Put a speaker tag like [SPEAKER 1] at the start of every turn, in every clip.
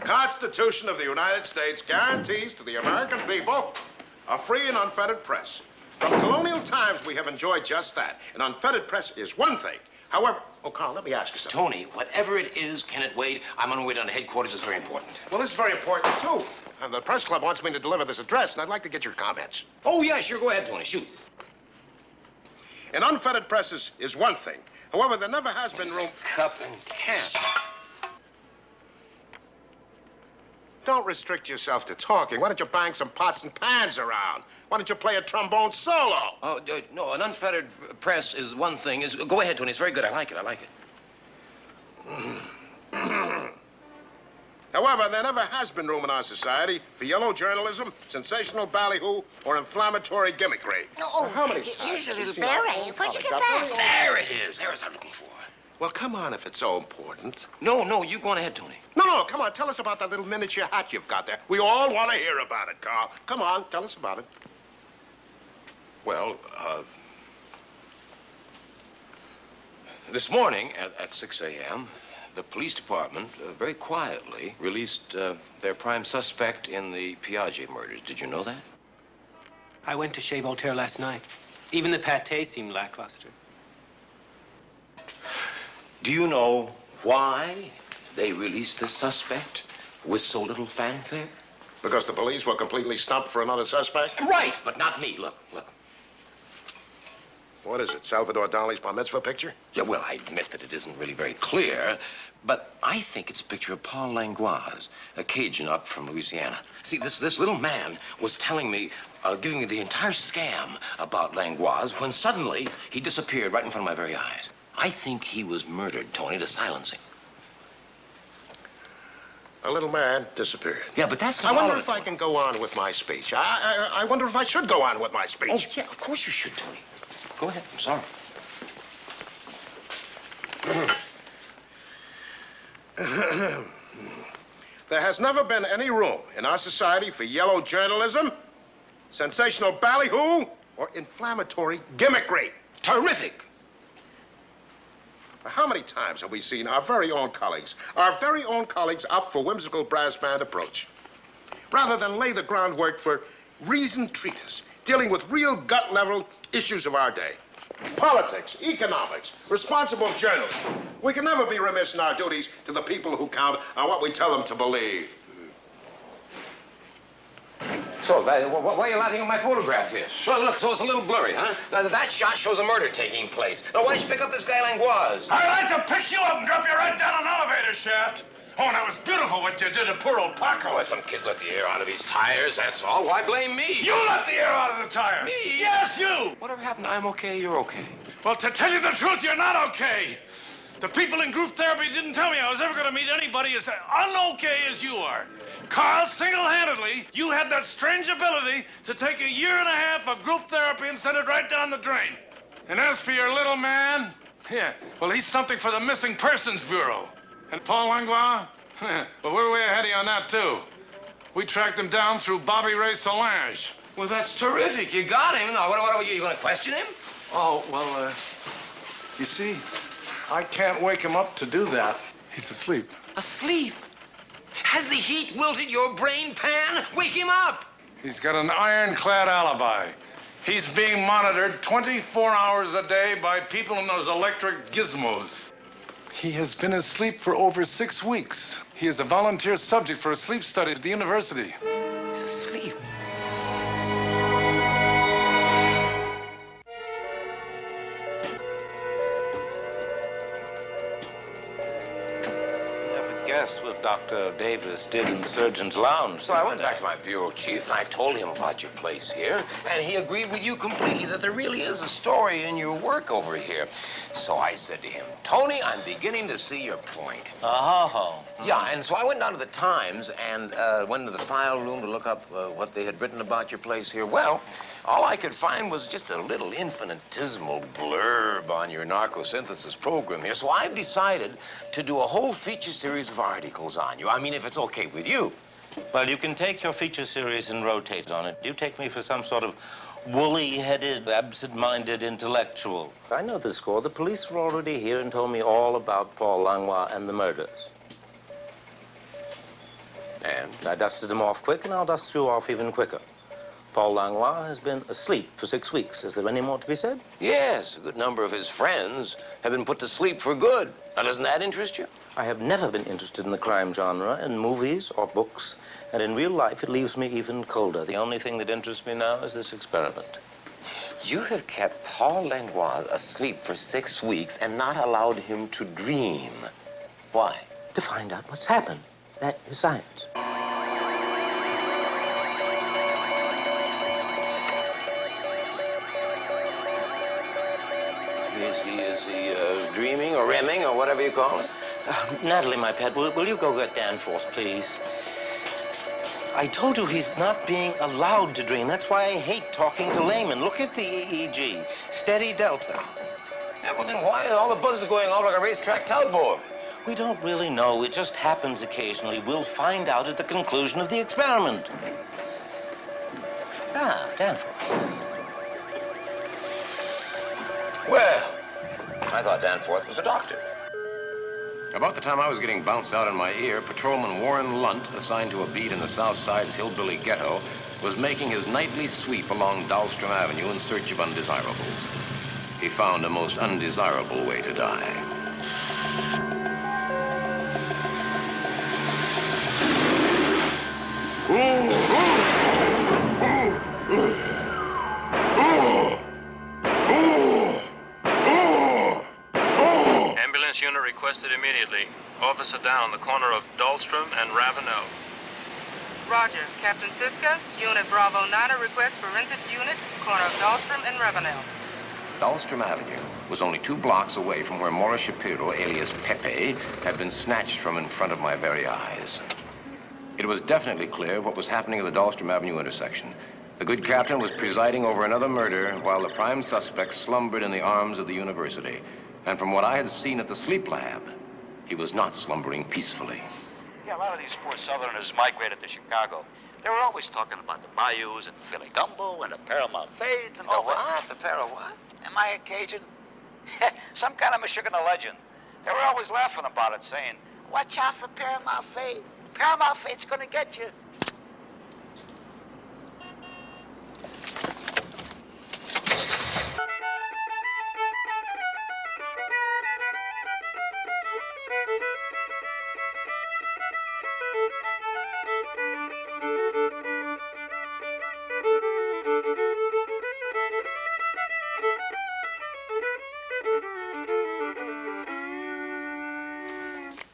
[SPEAKER 1] Constitution of the United States guarantees to the American people a free and unfettered press. From colonial times, we have enjoyed just that. An unfettered press is one thing. However, oh, Carl, let me ask you something.
[SPEAKER 2] Tony, whatever it is, Kenneth Wade, I'm on my way down to headquarters. It's very important.
[SPEAKER 1] Well, this is very important, too. And the press club wants me to deliver this address, and I'd like to get your comments.
[SPEAKER 2] Oh, yeah, sure. Go ahead, Tony. Shoot.
[SPEAKER 1] An unfettered press is one thing. However, there never has been room...
[SPEAKER 2] Cup and can.
[SPEAKER 1] Don't restrict yourself to talking. Why don't you bang some pots and pans around? Why don't you play a trombone solo?
[SPEAKER 2] Oh, no, an unfettered press is one thing. Go ahead, Tony. It's very good. I like it. I like it.
[SPEAKER 1] However, there never has been room in our society for yellow journalism, sensational ballyhoo, or inflammatory gimmickry.
[SPEAKER 3] Oh,
[SPEAKER 1] how many
[SPEAKER 3] here's a little
[SPEAKER 1] times
[SPEAKER 3] beret. Where'd you get that?
[SPEAKER 2] There it is. There's what I'm looking for.
[SPEAKER 1] Well, come on if it's so important.
[SPEAKER 2] No, you go on ahead, Tony.
[SPEAKER 1] No, come on. Tell us about that little miniature hat you've got there. We all want to hear about it, Carl. Come on, tell us about it.
[SPEAKER 2] Well, this morning at 6 a.m., the police department very quietly released their prime suspect in the Piaget murders. Did you know that?
[SPEAKER 4] I went to Chez Voltaire last night. Even the pâté seemed lackluster.
[SPEAKER 2] Do you know why they released the suspect with so little fanfare?
[SPEAKER 1] Because the police were completely stumped for another suspect?
[SPEAKER 2] Right, but not me. Look.
[SPEAKER 1] What is it, Salvador Dali's bar mitzvah picture?
[SPEAKER 2] Yeah, well, I admit that it isn't really very clear, but I think it's a picture of Paul Langlois, a Cajun up from Louisiana. See, this little man was telling me, giving me the entire scam about Langlois when suddenly he disappeared right in front of my very eyes. I think he was murdered, Tony, to silence him.
[SPEAKER 1] A little man disappeared.
[SPEAKER 2] Yeah, but that's not
[SPEAKER 1] I wonder
[SPEAKER 2] all
[SPEAKER 1] if I can go on with my speech. I wonder if I should go on with my speech.
[SPEAKER 2] Oh, yeah, of course you should, Tony. Go ahead. I'm sorry.
[SPEAKER 1] There has never been any room in our society for yellow journalism, sensational ballyhoo, or inflammatory gimmickry.
[SPEAKER 2] Terrific.
[SPEAKER 1] How many times have we seen our very own colleagues opt for whimsical brass band approach, rather than lay the groundwork for reasoned treatise dealing with real gut-level issues of our day? Politics, economics, responsible journalism. We can never be remiss in our duties to the people who count on what we tell them to believe.
[SPEAKER 2] So, why are you laughing at my photograph here? Well, look, so it's a little blurry, huh? Now, that shot shows a murder taking place. Now, why don't you pick up this guy Langlois?
[SPEAKER 5] I'd like to pick you up and drop you right down an elevator shaft. Oh, and that was beautiful what you did to poor old Paco.
[SPEAKER 2] Well, some kids let the air out of his tires, that's all. Why blame me?
[SPEAKER 5] You let the air out of the tires.
[SPEAKER 2] Me?
[SPEAKER 5] Yes, you.
[SPEAKER 2] Whatever happened, I'm okay, you're okay.
[SPEAKER 5] Well, to tell you the truth, you're not okay. The people in group therapy didn't tell me I was ever going to meet anybody as un-okay as you are. Carl, single-handedly, you had that strange ability to take 1.5 years of group therapy and send it right down the drain. And as for your little man, yeah, well, he's something for the Missing Persons Bureau. And Paul Langlois, well, we're way ahead of you on that, too. We tracked him down through Bobby Ray Solange.
[SPEAKER 2] Well, that's terrific. You got him. Now, what are you going to question him?
[SPEAKER 5] Oh, well, you see, I can't wake him up to do that. He's asleep.
[SPEAKER 2] Asleep? Has the heat wilted your brain pan? Wake him up.
[SPEAKER 5] He's got an ironclad alibi. He's being monitored 24 hours a day by people in those electric gizmos. He has been asleep for over 6 weeks. He is a volunteer subject for a sleep study at the university.
[SPEAKER 2] He's asleep.
[SPEAKER 6] Guess what Dr. Davis did in the surgeon's lounge.
[SPEAKER 2] So I went back to my bureau chief and I told him about your place here, and he agreed with you completely that there really is a story in your work over here. So I said to him, Tony, I'm beginning to see your point.
[SPEAKER 6] Oh.
[SPEAKER 2] Yeah, and so I went down to the Times and went into the file room to look up what they had written about your place here. Well, all I could find was just a little infinitesimal blurb on your narcosynthesis program here. So I've decided to do a whole feature series of articles on you. I mean, if it's okay with you.
[SPEAKER 6] Well, you can take your feature series and rotate on it. You take me for some sort of woolly-headed, absent-minded intellectual. I know the score. The police were already here and told me all about Paul Langlois and the murders.
[SPEAKER 2] And?
[SPEAKER 6] I dusted them off quick, and I'll dust you off even quicker. Paul Langlois has been asleep for 6 weeks. Is there any more to be said?
[SPEAKER 2] Yes, a good number of his friends have been put to sleep for good. Now, doesn't that interest you?
[SPEAKER 6] I have never been interested in the crime genre in movies or books, and in real life it leaves me even colder. The only thing that interests me now is this experiment.
[SPEAKER 2] You have kept Paul Langlois asleep for 6 weeks and not allowed him to dream. Why?
[SPEAKER 6] To find out what's happened. That is science.
[SPEAKER 2] Is he dreaming or remming or whatever you call it?
[SPEAKER 6] Natalie, my pet, will you go get Danforth, please? I told you he's not being allowed to dream. That's why I hate talking to laymen. Look at the EEG. Steady delta.
[SPEAKER 2] Yeah, well, then why are all the buzzes going off like a racetrack tugboat?
[SPEAKER 6] We don't really know. It just happens occasionally. We'll find out at the conclusion of the experiment. Ah, Danforth.
[SPEAKER 2] Well, I thought Danforth was a doctor. About the time I was getting bounced out in my ear, Patrolman Warren Lunt, assigned to a beat in the South Side's hillbilly ghetto, was making his nightly sweep along Dahlstrom Avenue in search of undesirables. He found a most undesirable way to die.
[SPEAKER 7] Ambulance unit requested immediately. Officer down, the corner of Dahlstrom and Ravenel.
[SPEAKER 8] Roger. Captain Siska, Unit Bravo 9, a request for rented unit, corner of Dahlstrom and Ravenel.
[SPEAKER 2] Dahlstrom Avenue was only 2 blocks away from where Morris Shapiro, alias Pepe, had been snatched from in front of my very eyes. It was definitely clear what was happening at the Dahlstrom Avenue intersection. The good captain was presiding over another murder while the prime suspect slumbered in the arms of the university. And from what I had seen at the sleep lab, he was not slumbering peacefully.
[SPEAKER 9] Yeah, a lot of these poor Southerners migrated to Chicago. They were always talking about the bayous and the Philly gumbo and the Paramount Fade and
[SPEAKER 2] Oh, what? The para what?
[SPEAKER 9] Am I a Cajun? Some kind of Michigan legend. They were always laughing about it, saying, "Watch out for Paramount Fade. Paramount Fade's gonna get you."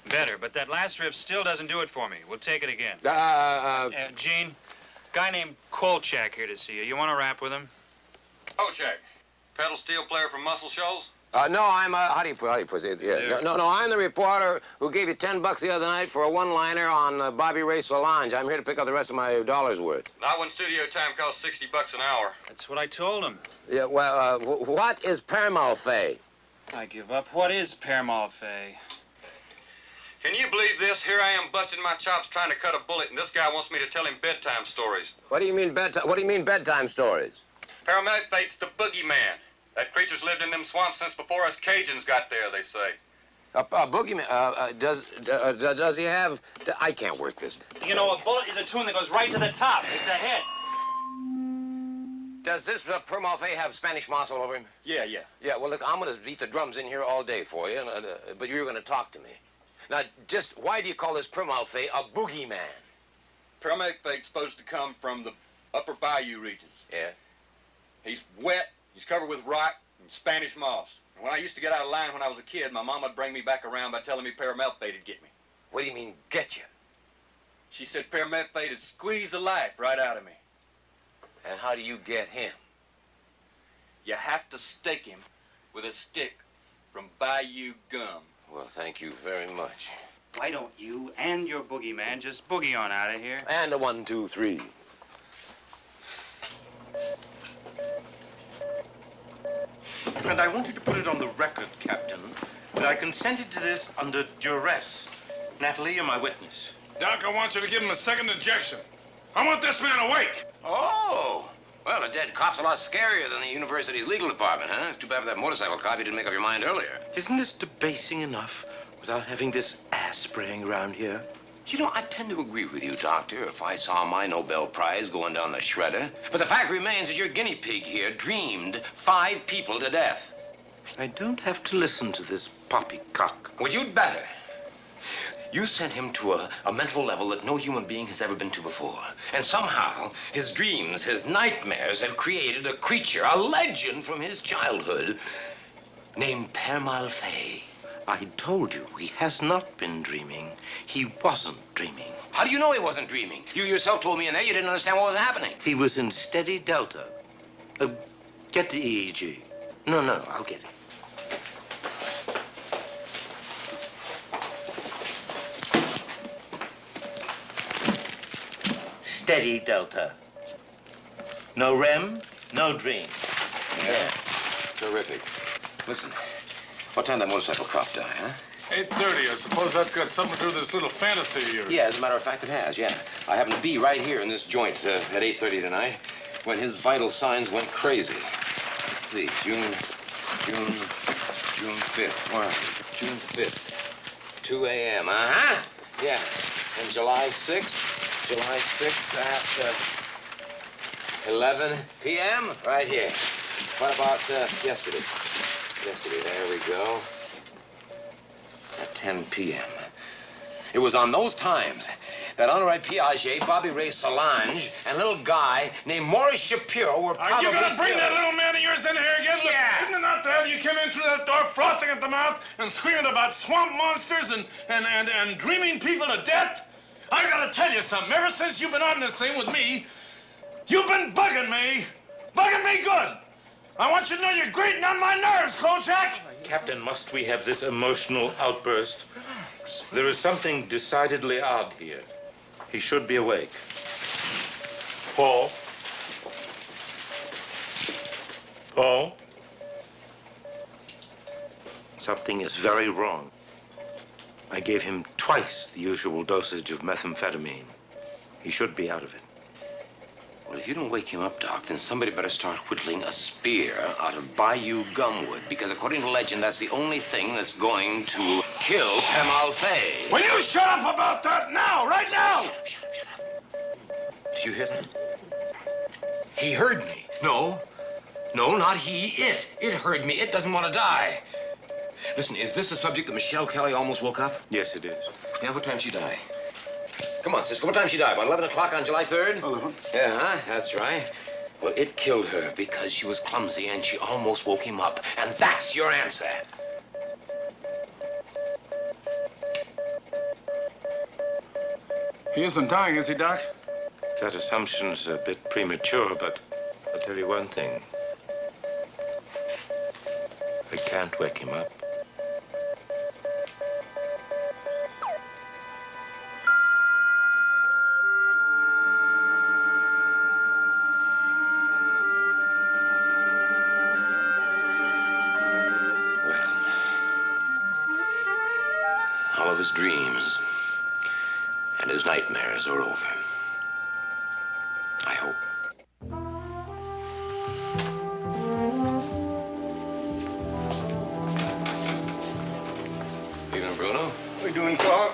[SPEAKER 7] Better, but that last riff still doesn't do it for me. We'll take it again. Gene, guy named Kolchak here to see you. You want to rap with him?
[SPEAKER 10] Kolchak, pedal steel player from Muscle Shoals?
[SPEAKER 2] No, I'm, how do you put it? Yeah. No, I'm the reporter who gave you $10 the other night for a one-liner on Bobby Ray Solange. I'm here to pick up the rest of my dollar's worth.
[SPEAKER 10] Not when studio time costs $60 an hour.
[SPEAKER 7] That's what I told him.
[SPEAKER 2] Yeah, well, what is Paramalphay?
[SPEAKER 7] I give up. What is Paramalphay?
[SPEAKER 10] Can you believe this? Here I am busting my chops trying to cut a bullet, and this guy wants me to tell him bedtime stories.
[SPEAKER 2] What do you mean bedtime stories?
[SPEAKER 10] Paramalphay's the boogeyman. That creature's lived in them swamps since before us Cajuns got there, they say.
[SPEAKER 2] Boogeyman, does he have... I can't work this.
[SPEAKER 7] You know, a bullet is a tune that goes right to the top. It's a hit.
[SPEAKER 2] Does this Paramalphay have Spanish moss all over him?
[SPEAKER 10] Yeah.
[SPEAKER 2] Yeah, well, look, I'm going to beat the drums in here all day for you, but you're going to talk to me. Now, just why do you call this Paramalphay a boogeyman?
[SPEAKER 10] Paramalphay's supposed to come from the upper bayou regions.
[SPEAKER 2] Yeah?
[SPEAKER 10] He's wet, he's covered with rock and Spanish moss. And when I used to get out of line when I was a kid, my mom would bring me back around by telling me Paramalphay'd get me.
[SPEAKER 2] What do you mean, get you?
[SPEAKER 10] She said Paramalphay'd squeeze the life right out of me.
[SPEAKER 2] And how do you get him?
[SPEAKER 10] You have to stake him with a stick from Bayou Gum.
[SPEAKER 2] Well, thank you very much.
[SPEAKER 7] Why don't you and your boogeyman just boogie on out of here?
[SPEAKER 2] And a 1, 2, 3.
[SPEAKER 11] And I wanted to put it on the record, Captain, that I consented to this under duress. Natalie, you're my witness.
[SPEAKER 5] Doc, I want you to give him a second injection. I want this man awake.
[SPEAKER 2] Oh! Well, a dead cop's a lot scarier than the university's legal department, huh? Too bad for that motorcycle cop you didn't make up your mind earlier.
[SPEAKER 11] Isn't this debasing enough without having this ass spraying around here?
[SPEAKER 2] You know, I tend to agree with you, Doctor, if I saw my Nobel Prize going down the shredder. But the fact remains that your guinea pig here dreamed 5 people to death.
[SPEAKER 11] I don't have to listen to this poppycock.
[SPEAKER 2] Well, you'd better. You sent him to a mental level that no human being has ever been to before. And somehow, his dreams, his nightmares have created a creature, a legend from his childhood, named Père Malfait.
[SPEAKER 11] I told you, he has not been dreaming. He wasn't dreaming.
[SPEAKER 2] How do you know he wasn't dreaming? You yourself told me in there you didn't understand what was happening.
[SPEAKER 11] He was in steady delta. Get the EEG. No, I'll get it. Steady delta. No REM, no dream.
[SPEAKER 2] Yeah. Terrific. Listen, what time did that motorcycle cop die, huh?
[SPEAKER 5] 8:30. I suppose that's got something to do with this little fantasy of yours.
[SPEAKER 2] Yeah, as a matter of fact, it has, yeah. I happened to be right here in this joint at 8:30 tonight when his vital signs went crazy. Let's see, June 5th. Where are we? June 5th. 2 a.m., uh-huh. Yeah. And July 6th at 11 p.m. right here. What about yesterday? Yesterday, there we go. At 10 p.m. It was on those times that Honoré Piaget, Bobby Ray Solange, and a little guy named Maurice Shapiro were probably
[SPEAKER 5] Are you gonna bring
[SPEAKER 2] killed.
[SPEAKER 5] that little man of yours in here again?
[SPEAKER 2] Yeah.
[SPEAKER 5] Look, isn't it not the hell you came in through that door frothing at the mouth and screaming about swamp monsters and dreaming people to death? I gotta tell you something. Ever since you've been on this thing with me, you've been bugging me. Bugging me good. I want you to know you're grating on my nerves, Kolchak.
[SPEAKER 11] Captain, must we have this emotional outburst? There is something decidedly odd here. He should be awake. Paul? Paul? Something is very wrong. I gave him twice the usual dosage of methamphetamine. He should be out of it.
[SPEAKER 2] Well, if you don't wake him up, Doc, then somebody better start whittling a spear out of Bayou Gumwood, because according to legend, that's the only thing that's going to kill Père Malfait.
[SPEAKER 5] Will you shut up about that now, right now?
[SPEAKER 2] Shut up. Did you hear that? He heard me. No, not he. It heard me. It doesn't want to die. Listen, is this the subject that Michelle Kelly almost woke up?
[SPEAKER 11] Yes, it is.
[SPEAKER 2] Yeah, what time she die? Come on, Cisco, what time she die? About 11 o'clock on July 3rd?
[SPEAKER 1] 11.
[SPEAKER 2] Yeah, huh? That's right. Well, it killed her because she was clumsy and she almost woke him up. And that's your answer.
[SPEAKER 5] He isn't dying, is he, Doc?
[SPEAKER 11] That assumption's a bit premature, but I'll tell you one thing. I can't wake him up.
[SPEAKER 2] All of his dreams and his nightmares are over. I hope. Evening, Bruno.
[SPEAKER 1] We doing, Carl?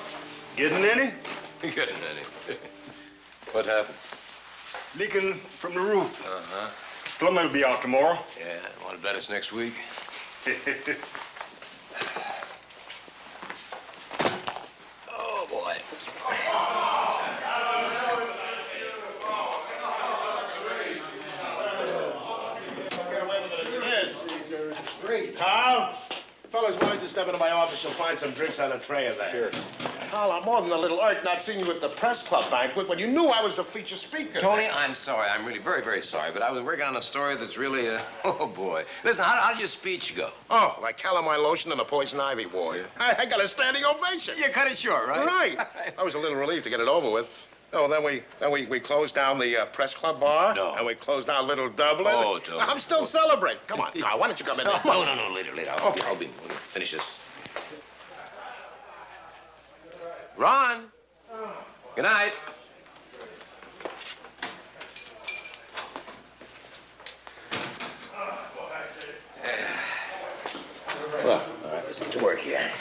[SPEAKER 1] Getting any?
[SPEAKER 2] Getting any. What happened?
[SPEAKER 1] Leaking from the roof.
[SPEAKER 2] Uh-huh.
[SPEAKER 1] Plumber will be out tomorrow.
[SPEAKER 2] Yeah, want to bet it's next week? Oh, boy.
[SPEAKER 1] Great. Carl, fellas wanted to step into my office and find some drinks on a tray in there. Sure. Carl, I'm more than a little irked not seeing you at the press club banquet when you knew I was the feature speaker.
[SPEAKER 2] Tony, I'm sorry. I'm really very, very sorry. But I was working on a story that's really, oh, boy. Listen, how did your speech go?
[SPEAKER 1] Oh, like calamine lotion in a poison ivy ward. I got a standing ovation.
[SPEAKER 2] You cut it short, right?
[SPEAKER 1] Right. I was a little relieved to get it over with. Oh, then we closed down the press club bar.
[SPEAKER 2] No.
[SPEAKER 1] And we closed down Little Dublin.
[SPEAKER 2] Oh, Tony.
[SPEAKER 1] I'm still celebrating. Come on, Carl, why don't you come in there?
[SPEAKER 2] No, later. I'll be finish this. Ron. Good night. Well, all right, let's get to work here.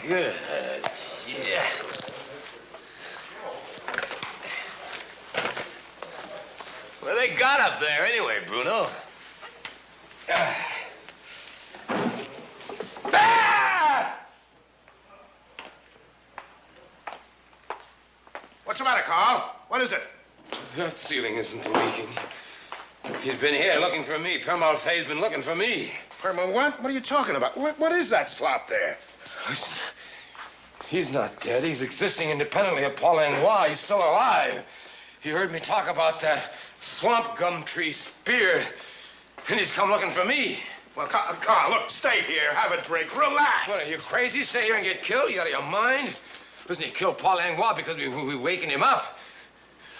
[SPEAKER 2] Good. Yeah. What they got up there anyway, Bruno?
[SPEAKER 1] What's the matter, Carl? What is it?
[SPEAKER 2] That ceiling isn't leaking. He's been here looking for me. Permalfay's been looking for me.
[SPEAKER 1] Perma, what? What are you talking about? What is that slop there?
[SPEAKER 2] Listen, he's not dead. He's existing independently of Paul Langlois. He's still alive. He heard me talk about that swamp gum tree spear, and he's come looking for me.
[SPEAKER 1] Well, Carl, look, stay here, have a drink, relax.
[SPEAKER 2] What, are you crazy? Stay here and get killed? You out of your mind? Listen, he killed Paul Langlois because we waking him up.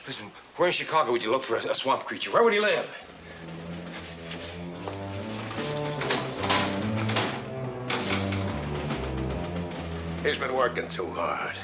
[SPEAKER 2] Listen, where in Chicago would you look for a swamp creature? Where would he live?
[SPEAKER 1] He's been working too hard.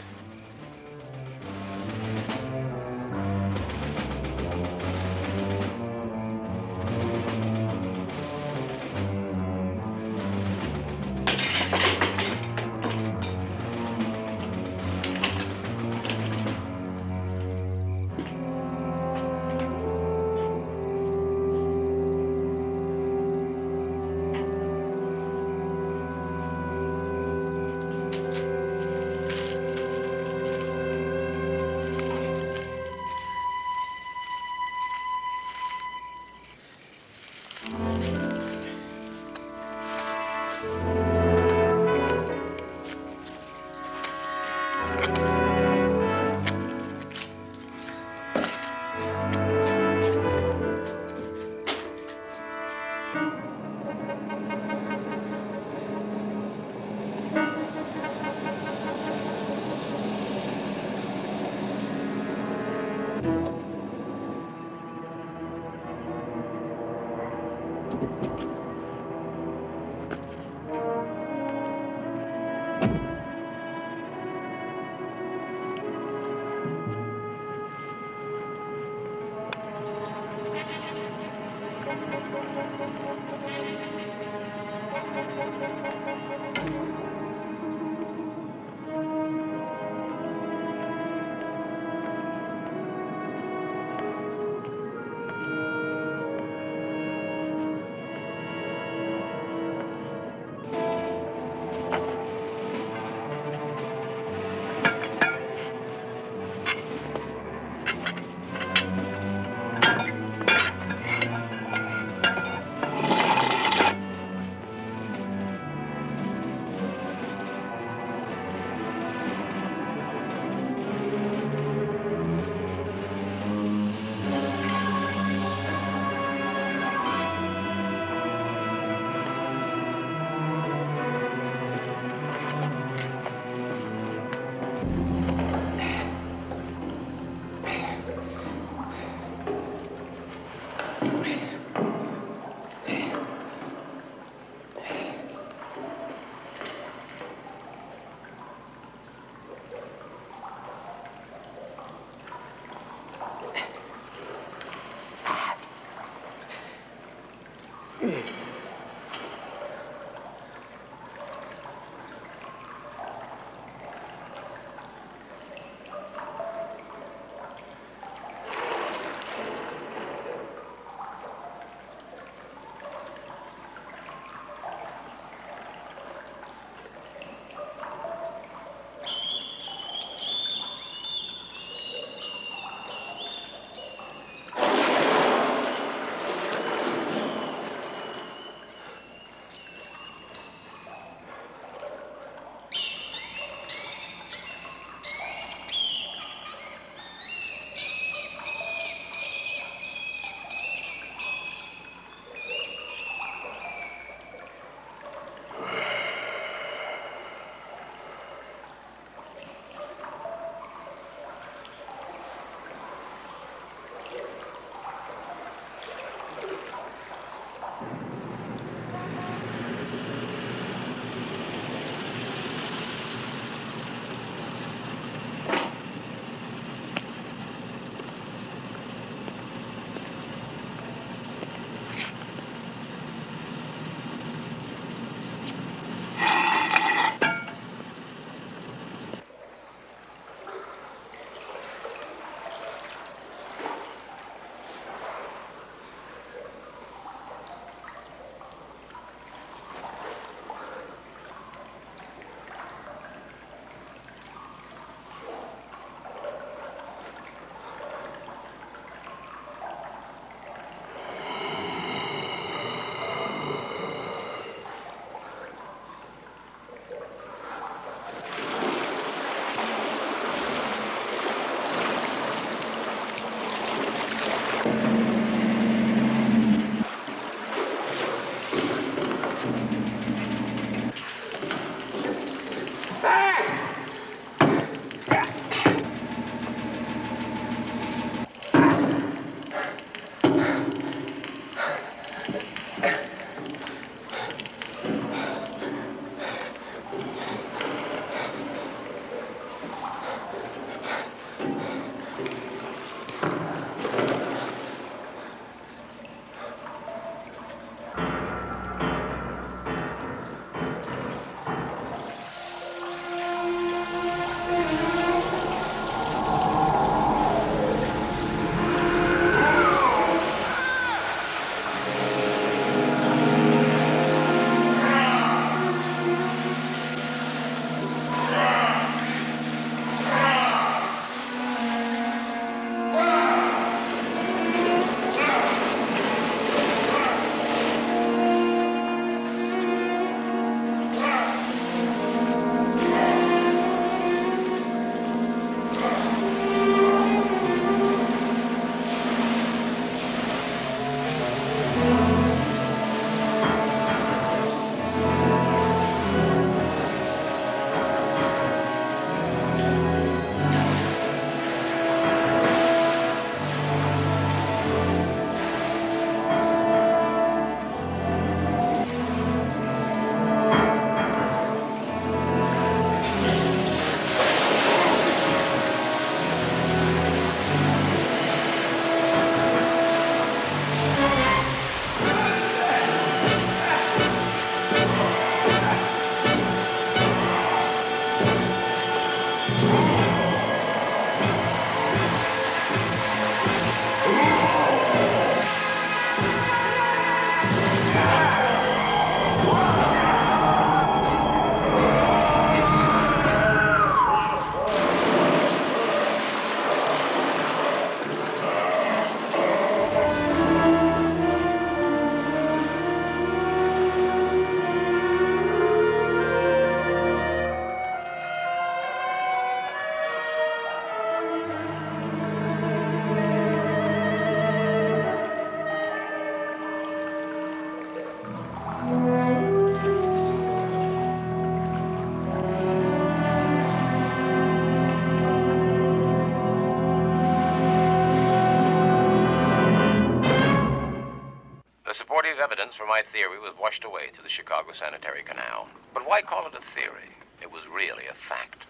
[SPEAKER 2] abortive evidence for my theory was washed away through the Chicago Sanitary Canal. But why call it a theory? It was really a fact.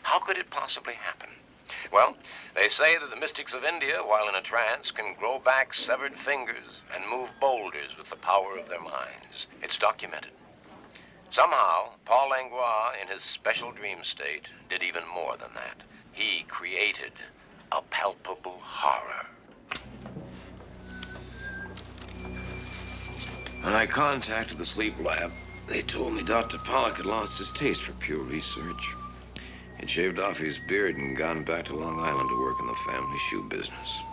[SPEAKER 2] How could it possibly happen? Well, they say that the mystics of India, while in a trance, can grow back severed fingers and move boulders with the power of their minds. It's documented. Somehow, Paul Langlois, in his special dream state, did even more than that. He created a palpable horror. When I contacted the sleep lab, they told me Dr. Pollock had lost his taste for pure research. He'd shaved off his beard and gone back to Long Island to work in the family shoe business.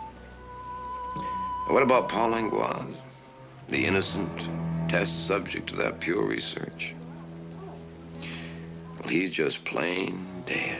[SPEAKER 2] And what about Paul Langlois, the innocent test subject of that pure research? Well, he's just plain dead.